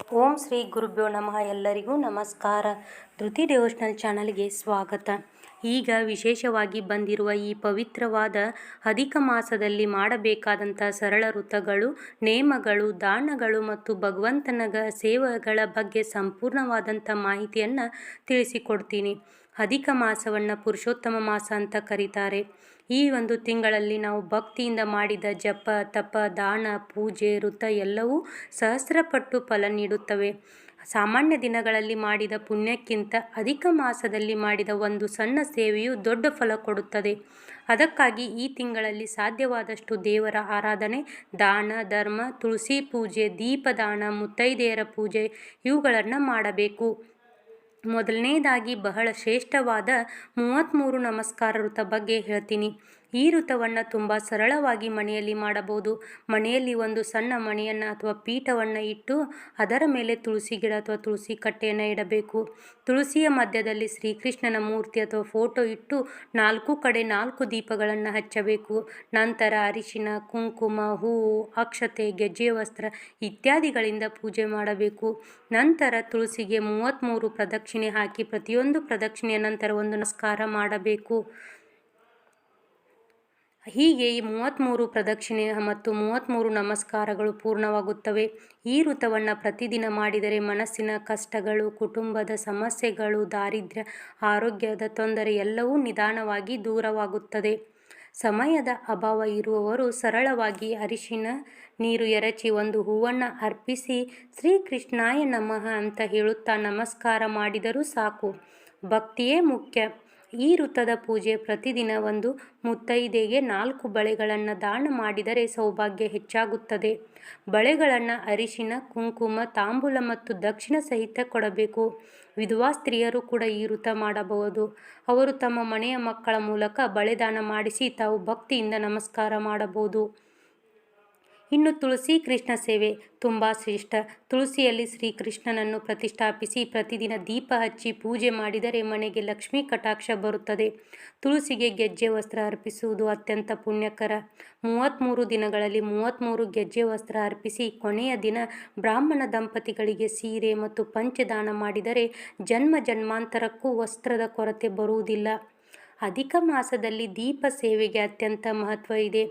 ಓಂ ಶ್ರೀ ಗುರುಭ್ಯೋ ನಮಃ. ಎಲ್ಲರಿಗೂ ನಮಸ್ಕಾರ. ಧೃತಿ ಡಿವೋಷನಲ್ ಚಾನಲ್ಗೆ ಸ್ವಾಗತ. ಈಗ ವಿಶೇಷವಾಗಿ ಬಂದಿರುವ ಈ ಪವಿತ್ರವಾದ ಅಧಿಕ ಮಾಸದಲ್ಲಿ ಮಾಡಬೇಕಾದಂಥ ಸರಳ ವೃತಗಳು, ನೇಮಗಳು, ದಾನಗಳು ಮತ್ತು ಭಗವಂತನ ಸೇವೆಗಳ ಬಗ್ಗೆ ಸಂಪೂರ್ಣವಾದಂಥ ಮಾಹಿತಿಯನ್ನು ತಿಳಿಸಿಕೊಡ್ತೀನಿ. ಅಧಿಕ ಮಾಸವನ್ನು ಪುರುಷೋತ್ತಮ ಮಾಸ ಅಂತ ಕರೀತಾರೆ. ಈ ಒಂದು ತಿಂಗಳಲ್ಲಿ ನಾವು ಭಕ್ತಿಯಿಂದ ಮಾಡಿದ ಜಪ, ತಪ, ದಾನ, ಪೂಜೆ, ವೃತ ಎಲ್ಲವೂ ಸಹಸ್ರಪಟ್ಟು ಫಲ ನೀಡುತ್ತವೆ. ಸಾಮಾನ್ಯ ದಿನಗಳಲ್ಲಿ ಮಾಡಿದ ಪುಣ್ಯಕ್ಕಿಂತ ಅಧಿಕ ಮಾಸದಲ್ಲಿ ಮಾಡಿದ ಒಂದು ಸಣ್ಣ ಸೇವೆಯು ದೊಡ್ಡ ಫಲ ಕೊಡುತ್ತದೆ. ಅದಕ್ಕಾಗಿ ಈ ತಿಂಗಳಲ್ಲಿ ಸಾಧ್ಯವಾದಷ್ಟು ದೇವರ ಆರಾಧನೆ, ದಾನ, ಧರ್ಮ, ತುಳಸಿ ಪೂಜೆ, ದೀಪದಾನ, ಮುತ್ತೈದೆಯರ ಪೂಜೆ ಇವುಗಳನ್ನು ಮಾಡಬೇಕು. ಮೊದಲನೇದಾಗಿ ಬಹಳ ಶ್ರೇಷ್ಠವಾದ 33 ನಮಸ್ಕಾರ ವೃತ ಬಗ್ಗೆ ಹೇಳ್ತೀನಿ. ಈ ವೃತವನ್ನು ತುಂಬ ಸರಳವಾಗಿ ಮನೆಯಲ್ಲಿ ಮಾಡಬಹುದು. ಮನೆಯಲ್ಲಿ ಒಂದು ಸಣ್ಣ ಮಣೆಯನ್ನು ಅಥವಾ ಪೀಠವನ್ನು ಇಟ್ಟು ಅದರ ಮೇಲೆ ತುಳಸಿ ಗಿಡ ಅಥವಾ ತುಳಸಿ ಕಟ್ಟೆಯನ್ನು ಇಡಬೇಕು. ತುಳಸಿಯ ಮಧ್ಯದಲ್ಲಿ ಶ್ರೀಕೃಷ್ಣನ ಮೂರ್ತಿ ಅಥವಾ ಫೋಟೋ ಇಟ್ಟು 4 ಕಡೆ 4 ದೀಪಗಳನ್ನು ಹಚ್ಚಬೇಕು. ನಂತರ ಅರಿಶಿನ, ಕುಂಕುಮ, ಹೂವು, ಅಕ್ಷತೆ, ಗೆಜ್ಜೆ ವಸ್ತ್ರ ಇತ್ಯಾದಿಗಳಿಂದ ಪೂಜೆ ಮಾಡಬೇಕು. ನಂತರ ತುಳಸಿಗೆ 33 ಪ್ರದಕ್ಷಿಣೆ ಹಾಕಿ ಪ್ರತಿಯೊಂದು ಪ್ರದಕ್ಷಿಣೆಯ ನಂತರ ಒಂದು ನಮಸ್ಕಾರ ಮಾಡಬೇಕು. ಹೀಗೆ ಈ 33 ಪ್ರದಕ್ಷಿಣೆ ಮತ್ತು 33 ನಮಸ್ಕಾರಗಳು ಪೂರ್ಣವಾಗುತ್ತವೆ. ಈ ವೃತವನ್ನು ಪ್ರತಿದಿನ ಮಾಡಿದರೆ ಮನಸ್ಸಿನ ಕಷ್ಟಗಳು, ಕುಟುಂಬದ ಸಮಸ್ಯೆಗಳು, ದಾರಿದ್ರ್ಯ, ಆರೋಗ್ಯದ ತೊಂದರೆ ಎಲ್ಲವೂ ನಿಧಾನವಾಗಿ ದೂರವಾಗುತ್ತದೆ. ಸಮಯದ ಅಭಾವ ಇರುವವರು ಸರಳವಾಗಿ ಅರಿಶಿನ ನೀರು ಎರಚಿ ಒಂದು ಹೂವನ್ನು ಅರ್ಪಿಸಿ ಶ್ರೀಕೃಷ್ಣಾಯ ನಮಃ ಅಂತ ಹೇಳುತ್ತಾ ನಮಸ್ಕಾರ ಮಾಡಿದರೂ ಸಾಕು. ಭಕ್ತಿಯೇ ಮುಖ್ಯ. ಈ ವೃತದ ಪೂಜೆ ಪ್ರತಿದಿನ ಒಂದು ಮುತ್ತೈದೆಗೆ 4 ಬಳೆಗಳನ್ನು ದಾನ ಮಾಡಿದರೆ ಸೌಭಾಗ್ಯ ಹೆಚ್ಚಾಗುತ್ತದೆ. ಬಳೆಗಳನ್ನು ಅರಿಶಿನ, ಕುಂಕುಮ, ತಾಂಬೂಲ ಮತ್ತು ದಕ್ಷಿಣ ಸಹಿತ ಕೊಡಬೇಕು. ವಿಧವಾ ಸ್ತ್ರೀಯರು ಕೂಡ ಈ ವೃತ ಮಾಡಬಹುದು. ಅವರು ತಮ್ಮ ಮನೆಯ ಮಕ್ಕಳ ಮೂಲಕ ಬಳೆ ದಾನ ಮಾಡಿಸಿ ತಾವು ಭಕ್ತಿಯಿಂದ ನಮಸ್ಕಾರ ಮಾಡಬಹುದು. ಇನ್ನು ತುಳಸಿ ಕೃಷ್ಣ ಸೇವೆ ತುಂಬ ಶ್ರೇಷ್ಠ. ತುಳಸಿಯಲ್ಲಿ ಶ್ರೀಕೃಷ್ಣನನ್ನು ಪ್ರತಿಷ್ಠಾಪಿಸಿ ಪ್ರತಿದಿನ ದೀಪ ಹಚ್ಚಿ ಪೂಜೆ ಮಾಡಿದರೆ ಮನೆಗೆ ಲಕ್ಷ್ಮೀ ಕಟಾಕ್ಷ ಬರುತ್ತದೆ. ತುಳಸಿಗೆ ಗೆಜ್ಜೆ ವಸ್ತ್ರ ಅರ್ಪಿಸುವುದು ಅತ್ಯಂತ ಪುಣ್ಯಕರ. 33 ದಿನಗಳಲ್ಲಿ 33 ಗೆಜ್ಜೆ ವಸ್ತ್ರ ಅರ್ಪಿಸಿ ಕೊನೆಯ ದಿನ ಬ್ರಾಹ್ಮಣ ದಂಪತಿಗಳಿಗೆ ಸೀರೆ ಮತ್ತು ಪಂಚೆ ದಾನ ಮಾಡಿದರೆ ಜನ್ಮ ಜನ್ಮಾಂತರಕ್ಕೂ ವಸ್ತ್ರದ ಕೊರತೆ ಬರುವುದಿಲ್ಲ. ಅಧಿಕ ಮಾಸದಲ್ಲಿ ದೀಪ ಸೇವೆಗೆ ಅತ್ಯಂತ ಮಹತ್ವ ಇದೆ.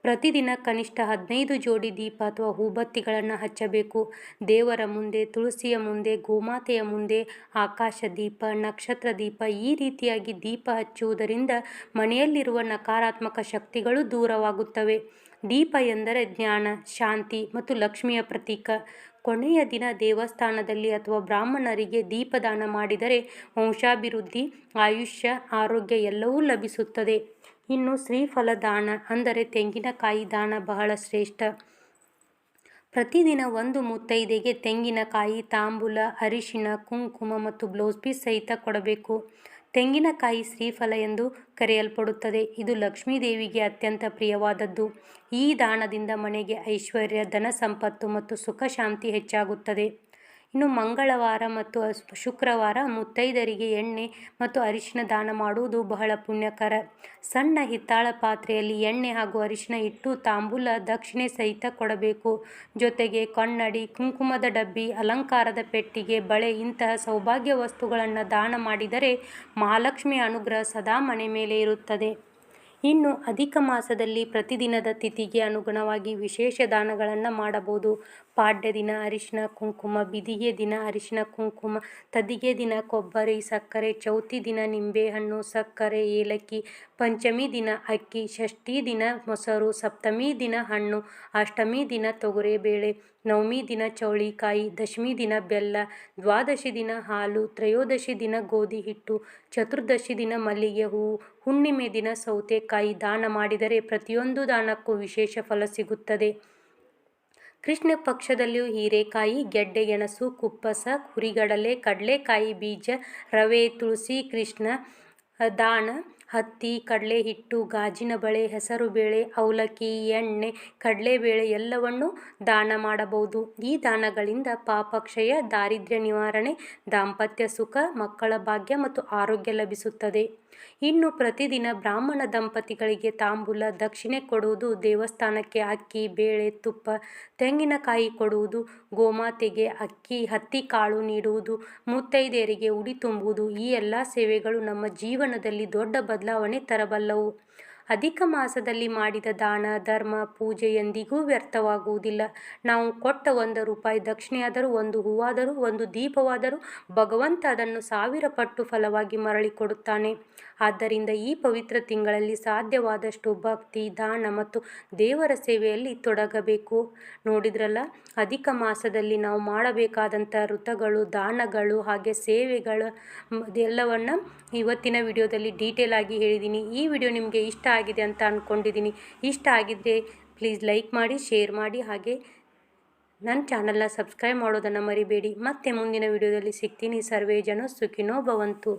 ಪ್ರತಿದಿನ ಕನಿಷ್ಠ 15 ಜೋಡಿ ದೀಪ ಅಥವಾ ಹೂಬತ್ತಿಗಳನ್ನು ಹಚ್ಚಬೇಕು. ದೇವರ ಮುಂದೆ, ತುಳಸಿಯ ಮುಂದೆ, ಗೋಮಾತೆಯ ಮುಂದೆ, ಆಕಾಶ ದೀಪ, ನಕ್ಷತ್ರ ದೀಪ ಈ ರೀತಿಯಾಗಿ ದೀಪ ಹಚ್ಚುವುದರಿಂದ ಮನೆಯಲ್ಲಿರುವ ನಕಾರಾತ್ಮಕ ಶಕ್ತಿಗಳು ದೂರವಾಗುತ್ತವೆ. ದೀಪ ಎಂದರೆ ಜ್ಞಾನ, ಶಾಂತಿ ಮತ್ತು ಲಕ್ಷ್ಮಿಯ ಪ್ರತೀಕ. ಕೊನೆಯ ದಿನ ದೇವಸ್ಥಾನದಲ್ಲಿ ಅಥವಾ ಬ್ರಾಹ್ಮಣರಿಗೆ ದೀಪದಾನ ಮಾಡಿದರೆ ವಂಶಾಭಿವೃದ್ಧಿ, ಆಯುಷ್ಯ, ಆರೋಗ್ಯ ಎಲ್ಲವೂ ಲಭಿಸುತ್ತದೆ. ಇನ್ನು ಶ್ರೀಫಲ ದಾನ ಅಂದರೆ ತೆಂಗಿನಕಾಯಿ ದಾನ ಬಹಳ ಶ್ರೇಷ್ಠ. ಪ್ರತಿದಿನ ಒಂದು ಮುತ್ತೈದೆಗೆ ತೆಂಗಿನಕಾಯಿ, ತಾಂಬೂಲ, ಅರಿಶಿನ, ಕುಂಕುಮ ಮತ್ತು ಬ್ಲೌಸ್ ಪೀಸ್ ಸಹಿತ ಕೊಡಬೇಕು. ತೆಂಗಿನಕಾಯಿ ಶ್ರೀಫಲ ಎಂದು ಕರೆಯಲ್ಪಡುತ್ತದೆ. ಇದು ಲಕ್ಷ್ಮೀದೇವಿಗೆ ಅತ್ಯಂತ ಪ್ರಿಯವಾದದ್ದು. ಈ ದಾನದಿಂದ ಮನೆಗೆ ಐಶ್ವರ್ಯ, ಧನ ಸಂಪತ್ತು ಮತ್ತು ಸುಖ ಶಾಂತಿ ಹೆಚ್ಚಾಗುತ್ತದೆ. ಇನ್ನು ಮಂಗಳವಾರ ಮತ್ತು ಶುಕ್ರವಾರ ಮುತ್ತೈದರಿಗೆ ಎಣ್ಣೆ ಮತ್ತು ಅರಿಶಿನ ದಾನ ಮಾಡುವುದು ಬಹಳ ಪುಣ್ಯಕರ. ಸಣ್ಣ ಹಿತ್ತಾಳ ಪಾತ್ರೆಯಲ್ಲಿ ಎಣ್ಣೆ ಹಾಗೂ ಅರಿಶಿನ ಇಟ್ಟು ತಾಂಬೂಲ, ದಕ್ಷಿಣೆ ಸಹಿತ ಕೊಡಬೇಕು. ಜೊತೆಗೆ ಕನ್ನಡಿ, ಕುಂಕುಮದ ಡಬ್ಬಿ, ಅಲಂಕಾರದ ಪೆಟ್ಟಿಗೆ, ಬಳೆ ಇಂತಹ ಸೌಭಾಗ್ಯ ವಸ್ತುಗಳನ್ನು ದಾನ ಮಾಡಿದರೆ ಮಹಾಲಕ್ಷ್ಮಿಯ ಅನುಗ್ರಹ ಸದಾ ಮನೆ ಮೇಲೆ ಇರುತ್ತದೆ. ಇನ್ನು ಅಧಿಕ ಮಾಸದಲ್ಲಿ ಪ್ರತಿದಿನದ ತಿಥಿಗೆ ಅನುಗುಣವಾಗಿ ವಿಶೇಷ ದಾನಗಳನ್ನು ಮಾಡಬಹುದು. ಪಾಡ್ಯ ದಿನ ಅರಿಶಿನ ಕುಂಕುಮ, ಬಿದಿಗೆ ದಿನ ಅರಿಶಿನ ಕುಂಕುಮ, ತದಿಗೆ ದಿನ ಕೊಬ್ಬರಿ ಸಕ್ಕರೆ, ಚೌತಿ ದಿನ ನಿಂಬೆಹಣ್ಣು, ಸಕ್ಕರೆ, ಏಲಕ್ಕಿ, ಪಂಚಮಿ ದಿನ ಅಕ್ಕಿ, ಷಷ್ಠಿ ದಿನ ಮೊಸರು, ಸಪ್ತಮಿ ದಿನ ಹಣ್ಣು, ಅಷ್ಟಮಿ ದಿನ ತೊಗರೆಬೇಳೆ, ನವಮಿ ದಿನ ಚೌಳಿಕಾಯಿ, ದಶಮಿ ದಿನ ಬೆಲ್ಲ, ದ್ವಾದಶಿ ದಿನ ಹಾಲು, ತ್ರಯೋದಶಿ ದಿನ ಗೋಧಿ ಹಿಟ್ಟು, ಚತುರ್ದಶಿ ದಿನ ಮಲ್ಲಿಗೆ ಹೂವು, ಹುಣ್ಣಿಮೆ ದಿನ ಸೌತೆಕಾಯಿ ದಾನ ಮಾಡಿದರೆ ಪ್ರತಿಯೊಂದು ದಾನಕ್ಕೂ ವಿಶೇಷ ಫಲ ಸಿಗುತ್ತದೆ. ಕೃಷ್ಣ ಪಕ್ಷದಲ್ಲಿಯೂ ಹೀರೆಕಾಯಿ, ಗೆಡ್ಡೆ ಗೆಣಸು, ಕುಪ್ಪಸ, ಹುರಿಗಡಲೆ, ಕಡಲೆಕಾಯಿ ಬೀಜ, ರವೆ, ತುಳಸಿ ಕೃಷ್ಣ ದಾನ, ಹತ್ತಿ, ಕಡಲೆ ಹಿಟ್ಟು, ಗಾಜಿನ ಬಳೆ, ಹೆಸರುಬೇಳೆ, ಅವಲಕ್ಕಿ, ಎಣ್ಣೆ, ಕಡಲೆಬೇಳೆ ಎಲ್ಲವನ್ನೂ ದಾನ ಮಾಡಬಹುದು. ಈ ದಾನಗಳಿಂದ ಪಾಪಕ್ಷಯ, ದಾರಿದ್ರ್ಯ ನಿವಾರಣೆ, ದಾಂಪತ್ಯ ಸುಖ, ಮಕ್ಕಳ ಭಾಗ್ಯ ಮತ್ತು ಆರೋಗ್ಯ ಲಭಿಸುತ್ತದೆ. ಇನ್ನು ಪ್ರತಿದಿನ ಬ್ರಾಹ್ಮಣ ದಂಪತಿಗಳಿಗೆ ತಾಂಬೂಲ, ದಕ್ಷಿಣೆ ಕೊಡುವುದು, ದೇವಸ್ಥಾನಕ್ಕೆ ಅಕ್ಕಿ, ಬೇಳೆ, ತುಪ್ಪ, ತೆಂಗಿನಕಾಯಿ ಕೊಡುವುದು, ಗೋಮಾತೆಗೆ ಅಕ್ಕಿ ಹತ್ತಿ ಕಾಳು ನೀಡುವುದು, ಮುತ್ತೈದೆಯರಿಗೆ ಉಡಿ ತುಂಬುವುದು ಈ ಎಲ್ಲ ಸೇವೆಗಳು ನಮ್ಮ ಜೀವನದಲ್ಲಿ ದೊಡ್ಡ ಬದಲಾವಣೆ ತರಬಲ್ಲವು. ಅಧಿಕ ಮಾಸದಲ್ಲಿ ಮಾಡಿದ ದಾನ ಧರ್ಮ ಪೂಜೆ ಎಂದಿಗೂ ವ್ಯರ್ಥವಾಗುವುದಿಲ್ಲ. ನಾವು ಕೊಟ್ಟ 1 ರೂಪಾಯಿ ದಕ್ಷಿಣೆಯಾದರೂ, 1 ಹೂವಾದರೂ, 1 ದೀಪವಾದರೂ ಭಗವಂತ ಅದನ್ನು 1000 ಪಟ್ಟು ಫಲವಾಗಿ ಮರಳಿ ಕೊಡುತ್ತಾನೆ. ಆದ್ದರಿಂದ ಈ ಪವಿತ್ರ ತಿಂಗಳಲ್ಲಿ ಸಾಧ್ಯವಾದಷ್ಟು ಭಕ್ತಿ, ದಾನ ಮತ್ತು ದೇವರ ಸೇವೆಯಲ್ಲಿ ತೊಡಗಬೇಕು. ನೋಡಿದ್ರಲ್ಲ, ಅಧಿಕ ಮಾಸದಲ್ಲಿ ನಾವು ಮಾಡಬೇಕಾದಂಥ ವ್ರತಗಳು, ದಾನಗಳು ಹಾಗೆ ಸೇವೆಗಳು ಎಲ್ಲವನ್ನ ಇವತ್ತಿನ ವಿಡಿಯೋದಲ್ಲಿ ಡೀಟೇಲ್ ಆಗಿ ಹೇಳಿದ್ದೀನಿ. ಈ ವಿಡಿಯೋ ನಿಮಗೆ ಇಷ್ಟ ಆಗಿದೆ ಅಂತ ಅಂದ್ಕೊಂಡಿದ್ದೀನಿ. ಇಷ್ಟ ಆಗಿದ್ದರೆ ಪ್ಲೀಸ್ ಲೈಕ್ ಮಾಡಿ, ಶೇರ್ ಮಾಡಿ, ಹಾಗೆ ನನ್ನ ಚಾನಲ್ನ ಸಬ್ಸ್ಕ್ರೈಬ್ ಮಾಡೋದನ್ನು ಮರಿಬೇಡಿ. ಮತ್ತೆ ಮುಂದಿನ ವಿಡಿಯೋದಲ್ಲಿ ಸಿಗ್ತೀನಿ. ಸರ್ವೇ ಜನ ಸುಖಿನೋ ಭವಂತು.